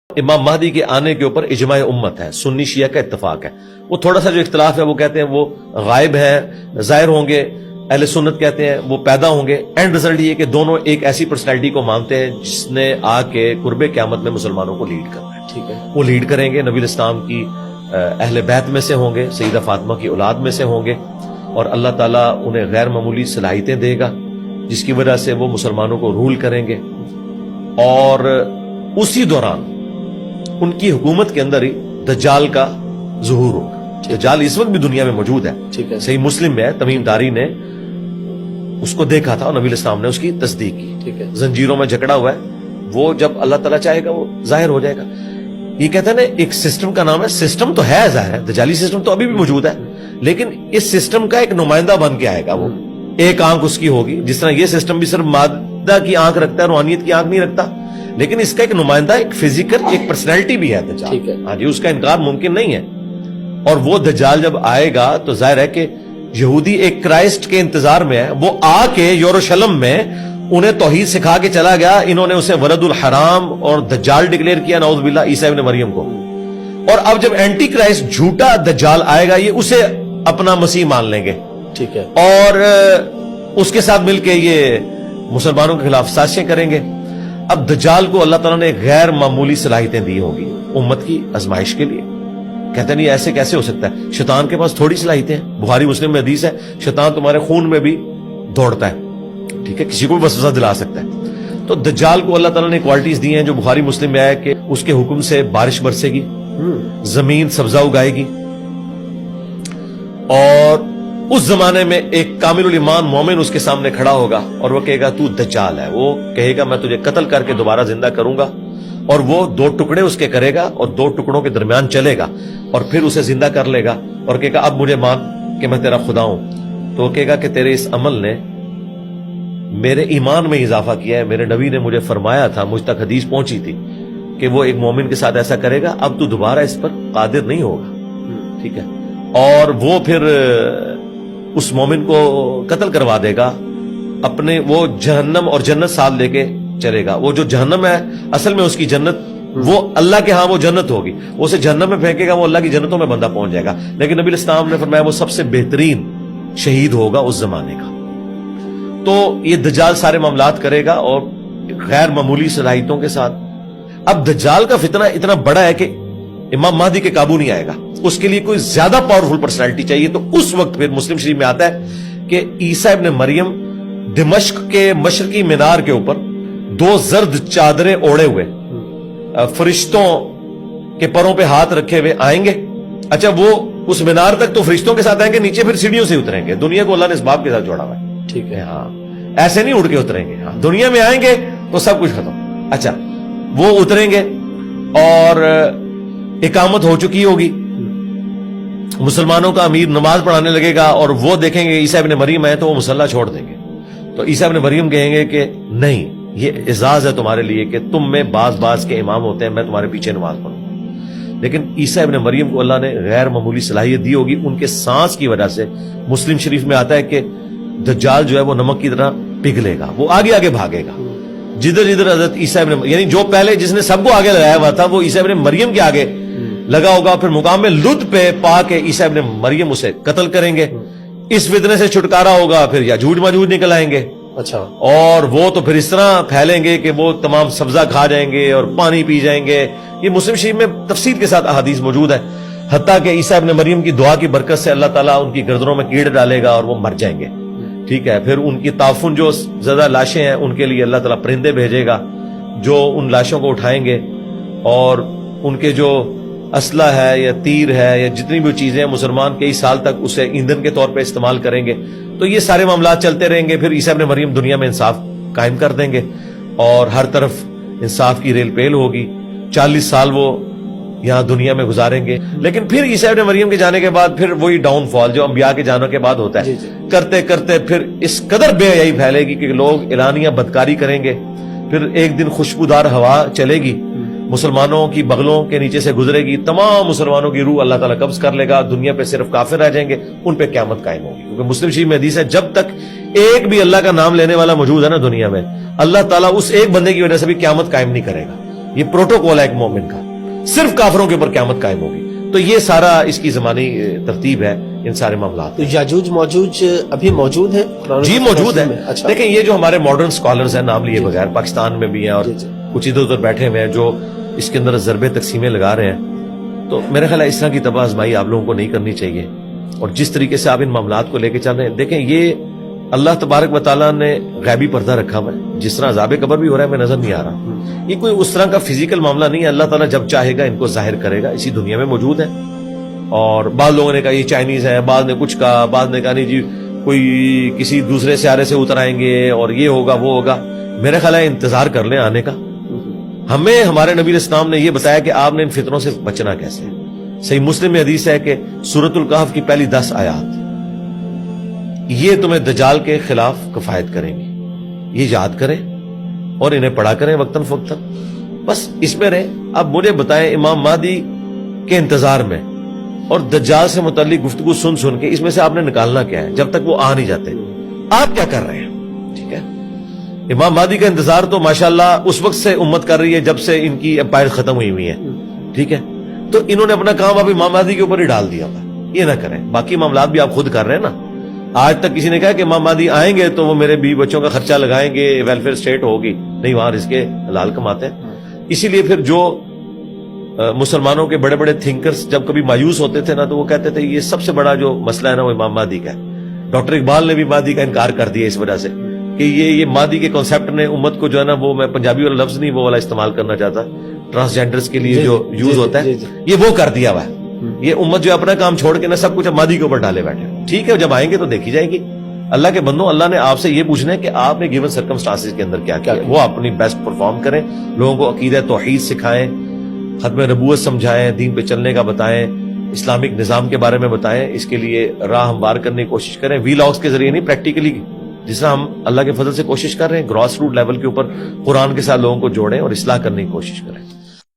امام مہدی کے آنے کے اوپر اجماع امت ہے، سنی شیعہ کا اتفاق ہے۔ وہ تھوڑا سا جو اختلاف ہے وہ کہتے ہیں وہ غائب ہے، ظاہر ہوں گے، اہل سنت کہتے ہیں وہ پیدا ہوں گے۔ اینڈ رزلٹ یہ کہ دونوں ایک ایسی پرسنالٹی کو مانتے ہیں جس نے آ کے قرب قیامت میں مسلمانوں کو لیڈ کرنا ہے۔ ٹھیک ہے، وہ لیڈ کریں گے، نبی الاسلام کی اہل بیت میں سے ہوں گے، سیدہ فاطمہ کی اولاد میں سے ہوں گے، اور اللہ تعالیٰ انہیں غیر معمولی صلاحیتیں دے گا جس کی وجہ سے وہ مسلمانوں کو رول کریں گے، اور اسی دوران ان کی حکومت کے اندر ہی دجال کا ظہور ہوگا۔ دجال اس وقت بھی دنیا میں موجود ہے، ٹھیک ہے، صحیح مسلم میں ہے، تمیم داری نے اس کو دیکھا تھا اور نبی الاسلام نے اس کی تصدیق کی۔ ٹھیک ہے، زنجیروں میں جکڑا ہوا ہے، وہ جب اللہ تعالیٰ چاہے گا وہ ظاہر ہو جائے گا۔ یہ کہتے ہیں نا ایک سسٹم کا نام ہے، سسٹم تو ہے ظاہر ہے، دجالی سسٹم تو ابھی بھی موجود ہے، لیکن اس سسٹم کا ایک نمائندہ بن کے آئے گا وہ، ایک آنکھ اس کی ہوگی، جس طرح یہ سسٹم بھی صرف مادہ کی آنکھ رکھتا ہے، روحانیت کی آنکھ نہیں رکھتا، لیکن اس کا ایک نمائندہ، ایک فزیکل، ایک پرسنالٹی بھی ہے دجال۔ ٹھیک ہے، ہاں جی، اس کا انکار ممکن نہیں ہے۔ اور وہ دجال جب آئے گا تو ظاہر ہے کہ یہودی ایک کرائسٹ کے انتظار میں ہے، وہ آ کے یروشلم میں انہیں توحید سکھا کے چلا گیا، انہوں نے اسے ولد الحرام اور دجال ڈکلیئر کیا، نعوذ باللہ، عیسیٰ ابن مریم کو۔ اور اب جب اینٹی کرائسٹ جھوٹا دجال آئے گا، یہ اسے اپنا مسیح مان لیں گے، ٹھیک ہے، اور اس کے ساتھ مل کے یہ مسلمانوں کے خلاف سازشیں کریں گے۔ اب دجال کو اللہ تعالیٰ نے غیر معمولی صلاحیتیں دی ہوگی امت کی آزمائش کے لیے۔ کہتے ہیں نہیں ایسے کیسے ہو سکتا ہے، شیطان کے پاس تھوڑی صلاحیتیں ہیں، بخاری مسلم میں حدیث ہے شیطان تمہارے خون میں بھی دوڑتا ہے، ٹھیک ہے، کسی کو بھی وسوسہ دلا سکتا ہے۔ تو دجال کو اللہ تعالیٰ نے کوالٹیز دی ہیں جو بخاری مسلم میں ہے کہ اس کے حکم سے بارش برسے گی، زمین سبزہ اگائے گی، اور اس زمانے میں ایک کامل الایمان مومن اس کے سامنے کھڑا ہوگا اور وہ کہے گا تو دجال ہے، وہ کہے گا میں تجھے قتل کر کے دوبارہ زندہ کروں گا، اور وہ 2 ٹکڑے اس کے کرے گا اور 2 ٹکڑوں کے درمیان چلے گا اور پھر اسے زندہ کر لے گا اور کہے گا اب مجھے مان کہ میں تیرا خدا ہوں۔ تو وہ کہے گا کہ تیرے اس عمل نے میرے ایمان میں اضافہ کیا ہے، میرے نبی نے مجھے فرمایا تھا، مجھ تک حدیث پہنچی تھی کہ وہ ایک مومن کے ساتھ ایسا کرے گا، اب تو دوبارہ اس پر قادر نہیں ہوگا، ٹھیک ہے، اور وہ پھر اس مومن کو قتل کروا دے گا، اپنے وہ جہنم اور جنت ساتھ لے کے چلے گا۔ وہ جو جہنم ہے اصل میں اس کی جنت، وہ اللہ کے ہاں وہ جنت ہوگی، وہ اسے جہنم میں پھینکے گا، وہ اللہ کی جنتوں میں بندہ پہنچ جائے گا، لیکن نبی الاسلام نے فرمایا وہ سب سے بہترین شہید ہوگا اس زمانے کا۔ تو یہ دجال سارے معاملات کرے گا اور غیر معمولی صلاحیتوں کے ساتھ۔ اب دجال کا فتنہ اتنا بڑا ہے کہ امام مہدی کے قابو نہیں آئے گا، اس کے لیے کوئی زیادہ پاورفل پرسنالٹی چاہیے۔ تو اس وقت پھر مسلم شریف میں آتا ہے کہ عیسیٰ ابن مریم دمشق کے مشرقی مینار کے اوپر 2 زرد چادریں اوڑے ہوئے فرشتوں کے پروں پہ ہاتھ رکھے ہوئے آئیں گے۔ اچھا، وہ اس مینار تک تو فرشتوں کے ساتھ آئیں گے، نیچے پھر سیڑھیوں سے اتریں گے۔ دنیا کو اللہ نے اس باب کے ساتھ جوڑا ہوا ہے، ٹھیک ہے، ہاں، ایسے نہیں اڑ کے اتریں گے، ہاں، دنیا میں آئیں گے تو سب کچھ ختم۔ اچھا، وہ اتریں گے اور اقامت ہو چکی ہوگی، مسلمانوں کا امیر نماز پڑھانے لگے گا اور وہ دیکھیں گے عیسیٰ ابن مریم ہے تو وہ مسلح چھوڑ دیں گے۔ تو عیسیٰ ابن مریم کہیں گے کہ نہیں، یہ اعزاز ہے تمہارے لیے کہ تم میں بعض کے امام ہوتے ہیں، میں تمہارے پیچھے نماز پڑھوں گا۔ لیکن عیسیٰ ابن مریم کو اللہ نے غیر معمولی صلاحیت دی ہوگی، ان کے سانس کی وجہ سے مسلم شریف میں آتا ہے کہ دجال جو ہے وہ نمک کی طرح پگھلے گا، وہ آگے آگے بھاگے گا، جدھر جدھر حضرت عیسیٰ ابن، یعنی جو پہلے جس نے سب کو آگے لگایا ہوا تھا وہ عیسیٰ ابن مریم کے آگے لگا ہوگا، پھر مقام میں لد پہ پا کے عیسیٰ ابن مریم اسے قتل کریں گے۔ اس فتنے سے چھٹکارا ہوگا، پھر یاجوج ماجوج نکل آئیں گے، اچھا، اور وہ تو پھر اس طرح پھیلیں گے کہ وہ تمام سبزہ کھا جائیں گے اور پانی پی جائیں گے۔ یہ مسلم شریف میں تفصیل کے ساتھ احادیث موجود ہے، حتیٰ کہ عیسیٰ ابن مریم کی دعا کی برکت سے اللہ تعالیٰ ان کی گردنوں میں کیڑے ڈالے گا اور وہ مر جائیں گے، ٹھیک ہے۔ پھر ان کی تعفن جو زدہ لاشیں ہیں ان کے لیے اللہ تعالیٰ پرندے بھیجے گا جو ان لاشوں کو اٹھائیں گے، اور ان کے جو اسلحہ ہے یا تیر ہے یا جتنی بھی چیزیں ہیں مسلمان کئی سال تک اسے ایندھن کے طور پہ استعمال کریں گے۔ تو یہ سارے معاملات چلتے رہیں گے، پھر عیسیٰ ابن مریم دنیا میں انصاف قائم کر دیں گے اور ہر طرف انصاف کی ریل پیل ہوگی۔ 40 سال وہ یہاں دنیا میں گزاریں گے، لیکن پھر عیسیٰ ابن مریم کے جانے کے بعد پھر وہی ڈاؤن فال جو انبیاء کے جانے کے بعد ہوتا ہے، کرتے کرتے پھر اس قدر بے حیائی پھیلے گی کہ لوگ اعلانیہ بدکاری کریں گے۔ پھر ایک دن خوشبودار ہوا چلے گی، مسلمانوں کی بغلوں کے نیچے سے گزرے گی، تمام مسلمانوں کی روح اللہ تعالیٰ قبض کر لے گا، دنیا پہ صرف کافر رہ جائیں گے، ان پہ قیامت قائم ہوگی۔ کیونکہ مسلم شریف میں حدیث ہے جب تک ایک بھی اللہ کا نام لینے والا موجود ہے نا دنیا میں، اللہ تعالیٰ اس ایک بندے کی وجہ سے بھی قیامت قائم نہیں کرے گا۔ یہ پروٹوکول ہے ایک مومن کا. صرف کافروں کے اوپر قیامت قائم ہوگی. تو یہ سارا اس کی زمانی ترتیب ہے ان سارے معاملات. تو یاجوج موجوج ابھی موجود ہیں؟ جی موجود ہے. اچھا. دیکھیں یہ جو ہمارے ماڈرن اسکالرز ہیں نام لیے بغیر پاکستان میں بھی ہیں اور کچھ ادھر ادھر بیٹھے ہوئے ہیں جو اس کے اندر ضربے تقسیمیں لگا رہے ہیں. تو میرے خیال ہے اس طرح کی تباہ آزمائی آپ لوگوں کو نہیں کرنی چاہیے. اور جس طریقے سے آپ ان معاملات کو لے کے چل رہے ہیں, دیکھیں یہ اللہ تبارک و تعالیٰ نے غیبی پردہ رکھا ہوا ہے. جس طرح عذاب قبر بھی ہو رہا ہے ہمیں نظر نہیں آ رہا. یہ کوئی اس طرح کا فزیکل معاملہ نہیں ہے. اللہ تعالیٰ جب چاہے گا ان کو ظاہر کرے گا. اسی دنیا میں موجود ہے. اور بعض لوگوں نے کہا یہ چائنیز ہے, بعض نے کچھ کہا, بعض نے کہا نہیں جی کوئی کسی دوسرے سیارے سے اتر آئیں گے اور یہ ہوگا وہ ہوگا. میرے خیال ہے انتظار کر لیں آنے کا. ہمیں ہمارے نبی علیہ السلام نے یہ بتایا کہ آپ نے ان فتنوں سے بچنا کیسے. صحیح مسلم میں حدیث ہے کہ سورۃ الکہف کی پہلی 10 آیات یہ تمہیں دجال کے خلاف کفایت کریں گی. یہ یاد کریں اور انہیں پڑھا کریں وقتاً فوقتاً. بس اس میں رہے. اب مجھے بتائیں امام مہدی کے انتظار میں اور دجال سے متعلق گفتگو سن سن کے اس میں سے آپ نے نکالنا کیا ہے جب تک وہ آ نہیں جاتے؟ آپ کیا کر رہے ہیں؟ ٹھیک ہے, امام مہدی کا انتظار تو ماشاءاللہ اس وقت سے امت کر رہی ہے جب سے ان کی امپائر ختم ہوئی ہوئی ہے. ٹھیک ہے, تو انہوں نے اپنا کام اب امام مہدی کے اوپر ہی ڈال دیا. یہ نہ کریں. باقی معاملات بھی آپ خود کر رہے ہیں نا. آج تک کسی نے کہا کہ امام مہدی آئیں گے تو وہ میرے بیوی بچوں کا خرچہ لگائیں گے, ویلفیئر اسٹیٹ ہوگی. نہیں, وہاں رزق حلال کماتے ہیں. اسی لیے پھر جو مسلمانوں کے بڑے بڑے تھنکرز جب کبھی مایوس ہوتے تھے نا تو وہ کہتے تھے یہ سب سے بڑا جو مسئلہ ہے نا وہ امام مہدی کا ہے. ڈاکٹر اقبال نے بھی مہدی کا انکار کر دیا اس وجہ سے کہ یہ مہدی کے کانسیپٹ نے امت کو جو ہے نا, وہ میں پنجابی والا لفظ نہیں وہ والا استعمال کرنا چاہتا, ٹرانسجینڈرز کے لیے جو یوز ہوتا ہے یہ وہ کر دیا ہوا ہے. یہ امت جو اپنا کام چھوڑ کے نا سب کچھ مہدی کے اوپر ڈالے بیٹھے. ٹھیک ہے, جب آئیں گے تو دیکھی جائے گی. اللہ کے بندوں, اللہ نے آپ سے یہ پوچھنا ہے کہ آپ نے گیون سرکمسٹانسز کے اندر کیا کیا. وہ اپنی بیسٹ پرفارم کریں, لوگوں کو عقیدہ توحید سکھائیں, ختم نبوت سمجھائیں, دین پہ چلنے کا بتائیں, اسلامک نظام کے بارے میں بتائیں. اس کے لیے راہ ہموار کرنے کی کوشش کریں, وی لاگز کے ذریعے نہیں, پریکٹیکلی جس طرح ہم اللہ کے فضل سے کوشش کر رہے ہیں گراس روٹ لیول کے اوپر قرآن کے ساتھ لوگوں کو جوڑیں اور اصلاح کرنے کی کوشش کریں.